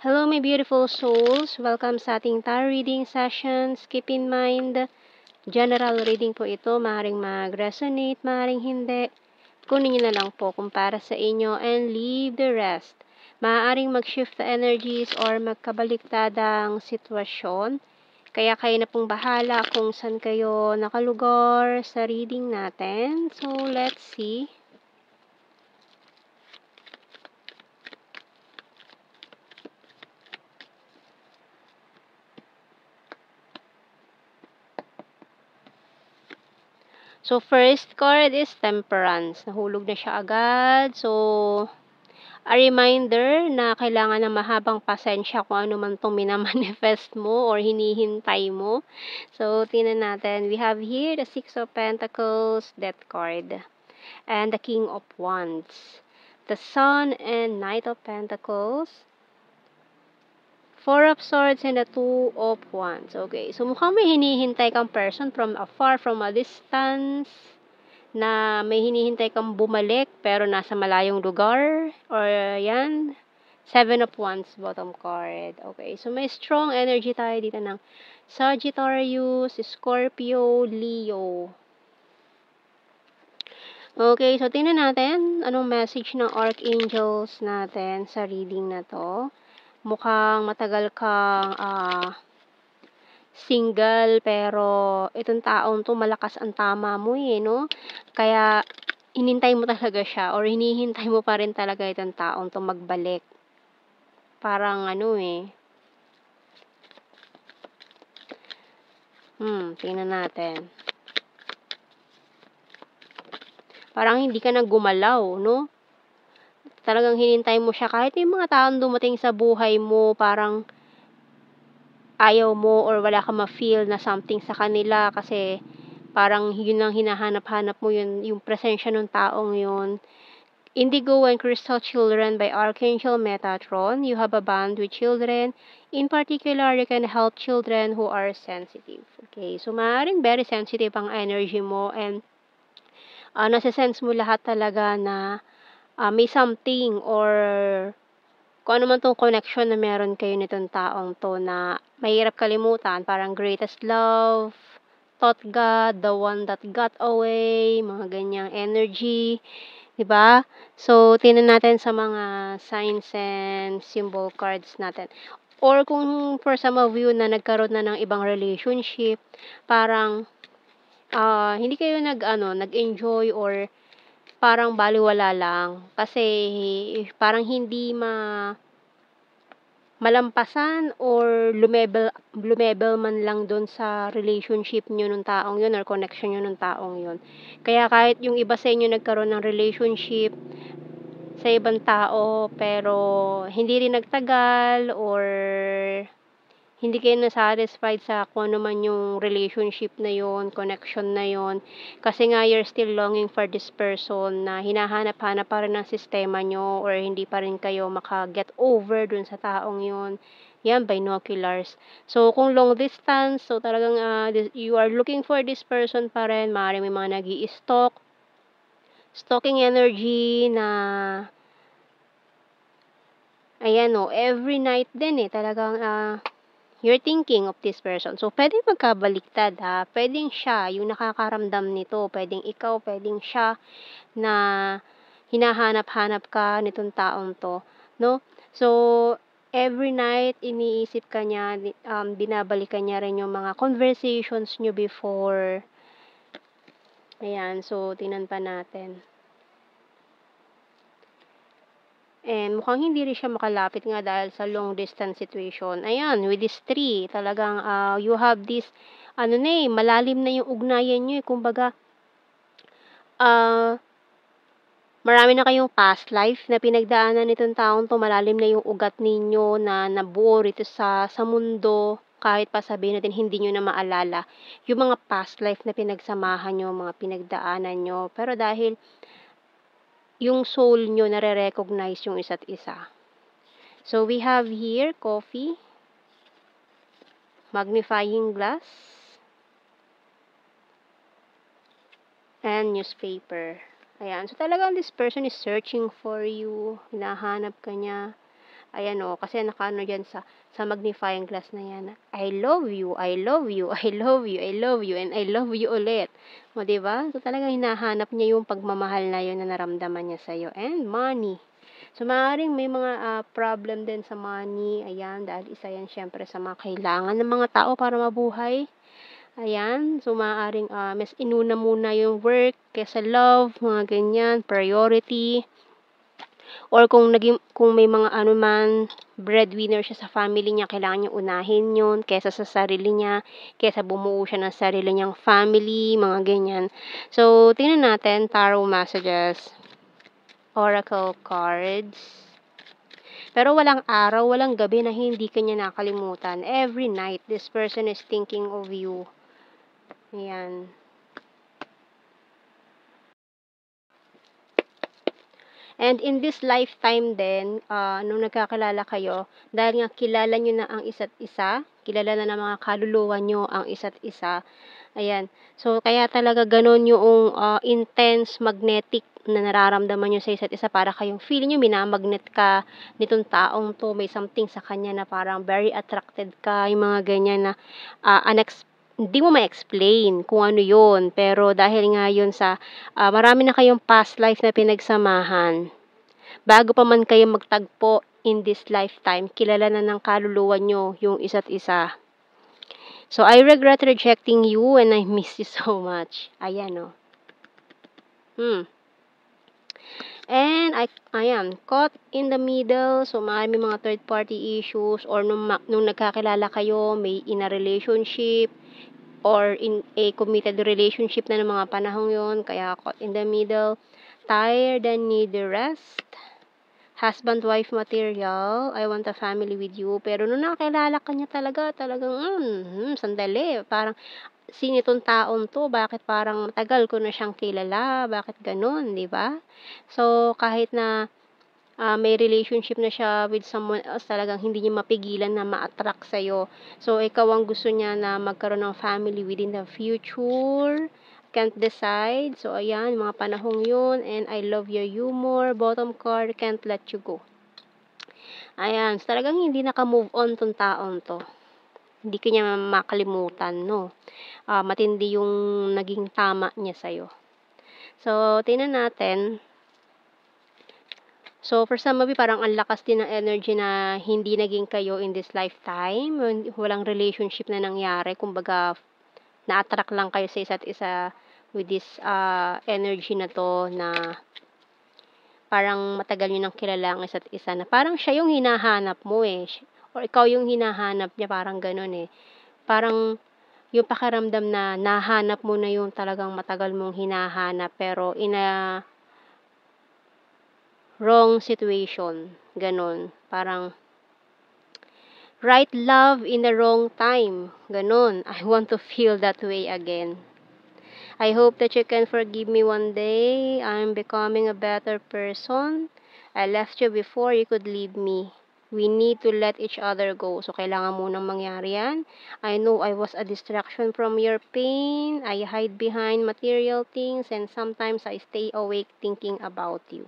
Hello my beautiful souls! Welcome sa ating tarot reading sessions. Keep in mind, general reading po ito. Maaaring mag-resonate, maaaring hindi. Kunin nyo na lang po kung para sa inyo and leave the rest. Maaaring mag-shift the energies or magkabaliktadang sitwasyon. Kaya kayo na pong bahala kung saan kayo nakalugar sa reading natin. So, let's see. So, first card is Temperance. Nahulog na siya agad. So, a reminder na kailangan ng mahabang pasensya kung ano man itong minamanifest mo or hinihintay mo. So, tingnan natin. We have here the Six of Pentacles, Death card. And the King of Wands. The Sun and Knight of Pentacles. Four of Swords and the Two of Wands. Okay, so mukhang may hinihintay kang person from afar, from a distance, na may hinihintay kang bumalik pero nasa malayong lugar. Or yan, Seven of Wands, bottom card. Okay, so may strong energy tayo dito ng Sagittarius, Scorpio, Leo. Okay, so tingnan natin anong message ng Archangels natin sa reading na to. Mukhang matagal kang single, pero itong taong to malakas ang tama mo no? Kaya hinintay mo talaga siya or hinihintay mo pa rin talaga itong taong to magbalik. Parang tingnan natin. Parang hindi ka na gumalaw, no? Talagang hinintay mo siya kahit yung mga taong dumating sa buhay mo, parang ayaw mo or wala ka ma-feel na something sa kanila kasi parang yun ang hinahanap-hanap mo, yung presensya ng taong yun. Indigo and Crystal Children by Archangel Metatron. You have a bond with children. In particular, you can help children who are sensitive. Okay, so maaaring very sensitive ang energy mo and nasa-sense mo lahat talaga na may something or kung ano man tong connection na meron kayo nitong taong to na mahirap kalimutan, parang greatest love, thought God, the one that got away, mga ganyang energy, diba? So, tingnan natin sa mga signs and symbol cards natin. Or kung for some of you na nagkaroon na ng ibang relationship, parang hindi kayo nag-enjoy or parang balewala lang kasi parang hindi malampasan or lumebel man lang doon sa relationship nyo nung taong yun or connection nyo nung taong yun. Kaya kahit yung iba sa inyo nagkaroon ng relationship sa ibang tao pero hindi rin nagtagal or hindi kayo na-satisfied sa kung ano man yung relationship na yon, connection na yon. Kasi nga you're still longing for this person na hinahanap-hanap pa rin ng sistema nyo or hindi pa rin kayo maka-get over dun sa taong yon. Yan, binoculars. So, kung long distance, so talagang you are looking for this person pa rin, maaaring may mga stalking energy na ayan every night din talagang you're thinking of this person. So, pwedeng magkabaliktad Pwedeng siya yung nakakaramdam nito. Pwedeng ikaw, pwedeng siya na hinahanap-hanap ka nitong taong to, no? So, every night, iniisip ka niya, binabalikan niya rin yung mga conversations nyo before. Ayan, so, tingnan pa natin. And mukhang hindi rin siya makalapit nga dahil sa long distance situation. Ayan, with this 3, talagang you have this, malalim na yung ugnayan nyo Kumbaga, marami na kayong past life na pinagdaanan nitong taong to, malalim na yung ugat ninyo na nabuo rito sa mundo. Kahit pa sabihin natin hindi nyo na maalala yung mga past life na pinagsamahan nyo, mga pinagdaanan nyo. Pero dahil yung soul nyo nare-recognize yung isa't isa. So, we have here coffee, magnifying glass, and newspaper. Ayan. So, talagang this person is searching for you. Hinahanap ka niya. Ayan o, kasi nakaano dyan sa magnifying glass na yan. I love you, I love you, I love you, I love you, and I love you ulit. O, diba? So, talagang hinahanap niya yung pagmamahal na yun na naramdaman niya sa'yo. And money. So, maaaring may mga problem din sa money. Ayan, dahil isa yan syempre sa mga kailangan ng mga tao para mabuhay. Ayan, so maaaring mas inuna muna yung work kaysa love, mga ganyan, priority. Or kung may mga ano man, breadwinner siya sa family niya, kailangan niya unahin yun kaysa sa sarili niya, kaysa bumuo siya ng sarili niyang family, mga ganyan. So, tingnan natin, tarot messages, oracle cards. Pero walang araw, walang gabi na hindi kanya nakalimutan. Every night, this person is thinking of you. Ayan. And in this lifetime din, nung nagkakilala kayo, dahil nga kilala nyo na ang isa't isa, kilala na ng mga kaluluwa nyo ang isa't isa, ayan. So, kaya talaga ganun yung intense, magnetic na nararamdaman nyo sa isa't isa, para kayong feeling nyo, minamagnet ka nitong taong to, may something sa kanya na parang very attracted ka, yung mga ganyan na hindi mo ma-explain kung ano yun, pero dahil nga yun sa marami na kayong past life na pinagsamahan, bago pa man kayo magtagpo in this lifetime, kilala na ng kaluluwa nyo yung isa't isa. So, I regret rejecting you and I miss you so much. Ayan, And ayan, caught in the middle. So, may mga third party issues, or nung nagkakilala kayo, may in a relationship or in a committed relationship na ng mga panahong yon, kaya caught in the middle. Tired and need rest. Husband-wife material, I want a family with you. Pero nung nakilala ka niya talagang, sandali, parang, sino itong taong to? Bakit parang matagal ko na siyang kilala? Bakit ganun, di ba? So, kahit na may relationship na siya with someone else, talagang hindi niya mapigilan na ma-attract sa'yo. So, ikaw ang gusto niya na magkaroon ng family within the future. Can't decide. So, ayan, mga panahong yun. And I love your humor. Bottom card, can't let you go. Ayan, so talagang hindi naka-move on tong taong to. Hindi ka niya makalimutan, no? Matindi yung naging tama niya sa'yo. So, tingnan natin. So, for some of you, parang ang lakas din ng energy na hindi naging kayo in this lifetime. Walang relationship na nangyari. Kumbaga, na-attract lang kayo sa isa't isa with this energy na to, na parang matagal nyo nang kilala ang isa't isa, na parang siya yung hinahanap mo or ikaw yung hinahanap niya, parang ganun Parang yung pakiramdam na nahanap mo na yung talagang matagal mong hinahanap, pero in a wrong situation, ganun. Parang right love in the wrong time, ganun. I want to feel that way again. I hope that you can forgive me one day. I'm becoming a better person. I left you before you could leave me. We need to let each other go. So, kailangan munang mangyari yan. I know I was a distraction from your pain. I hide behind material things, and sometimes I stay awake thinking about you.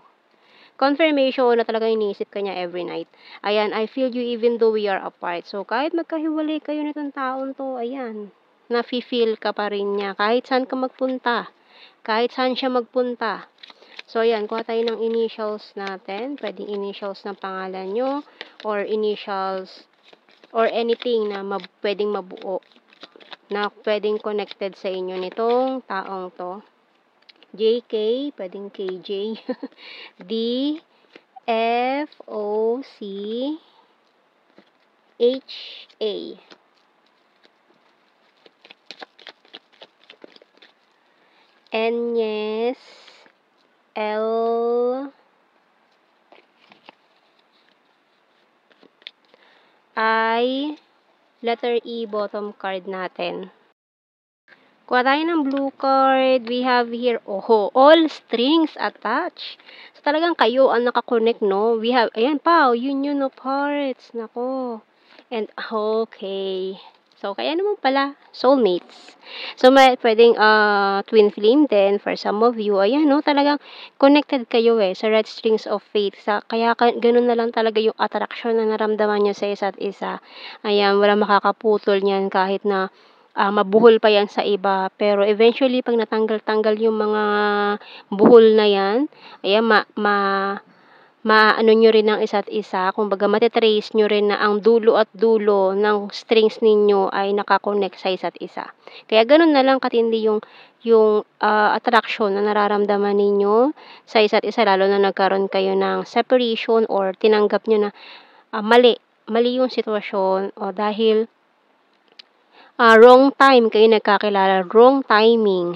Confirmation na talagang iniisip ka niya every night. Ayan, I feel you even though we are apart. So, kahit magkahiwalay kayo nitong taon to, ayan, nafe-feel ka pa rin niya. Kahit saan ka magpunta. Kahit saan siya magpunta. So, ayan, kuha tayo ng initials natin. Pwedeng initials ng pangalan nyo, or initials, or anything na pwedeng mabuo, na pwedeng connected sa inyo nitong taong to. JK, pwedeng KJ. D, F, O, C, H, A. Agnes, L, I, letter E, bottom card natin. Kuha tayo ng blue card. We have here, all strings attached. So, talagang kayo ang nakakonect, no? We have, ayan pa, union of hearts. Nako. And, okay. So, kaya naman pala, soulmates. So, may pwedeng twin flame din for some of you. Ayan, no? Talagang connected kayo sa red strings of fate. Kaya ganun na lang talaga yung attraction na naramdaman nyo sa isa't isa. Ayan, wala makakaputol niyan kahit na mabuhol pa yan sa iba. Pero eventually, pag natanggal-tanggal yung mga buhol na yan, ayan, maano nyo rin ang isa't isa, kumbaga mate-trace nyo rin na ang dulo at dulo ng strings ninyo ay nakakonect sa isa't isa. Kaya ganun na lang katindi yung attraction na nararamdaman ninyo sa isa't isa, lalo na nagkaroon kayo ng separation or tinanggap nyo na mali yung sitwasyon o dahil wrong time kayo nagkakilala, wrong timing.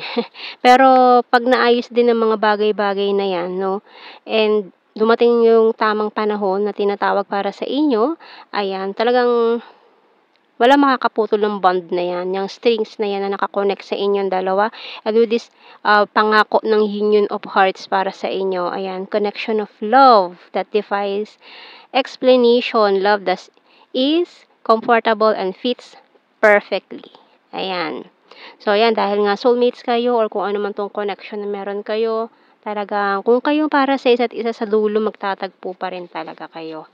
Pero pag naayos din ng mga bagay-bagay na yan, no, and dumating yung tamang panahon na tinatawag para sa inyo, ayan, talagang wala makakaputol ng bond na yan, yung strings na yan na nakakonect sa inyong dalawa. And with this pangako ng union of hearts para sa inyo, ayan, connection of love that defies explanation, love that is comfortable and fits perfectly. Ayan. So, ayan, dahil nga soulmates kayo or kung ano man tong connection na meron kayo, talagang kung kayo para sa isa't isa sa dulo, magtatagpo pa rin talaga kayo.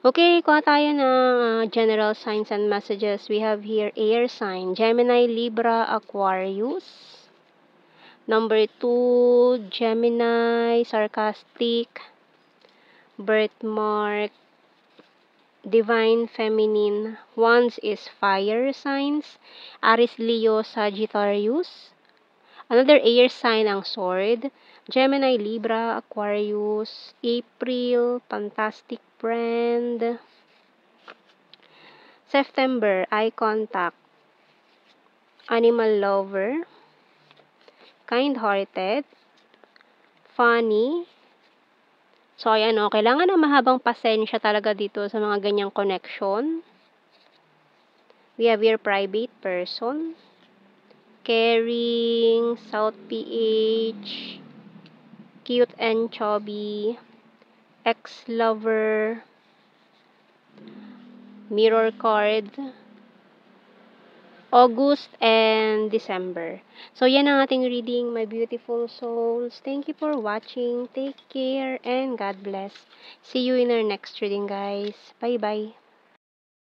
Okay, kuha tayo ng general signs and messages. We have here air sign, Gemini, Libra, Aquarius. Number 2, Gemini, sarcastic, birthmark, divine feminine. Wands is fire signs, Aries, Leo, Sagittarius. Another air sign ang sword, Gemini, Libra, Aquarius, April, fantastic friend. September, eye contact, animal lover, kind-hearted, funny. So, ayan kailangan ng mahabang pasensya talaga dito sa mga ganyang connection. We have your private person, caring, South PH, cute and chubby, ex-lover, mirror card, August and December. So, yan ang ating reading, my beautiful souls. Thank you for watching. Take care and God bless. See you in our next reading, guys. Bye-bye.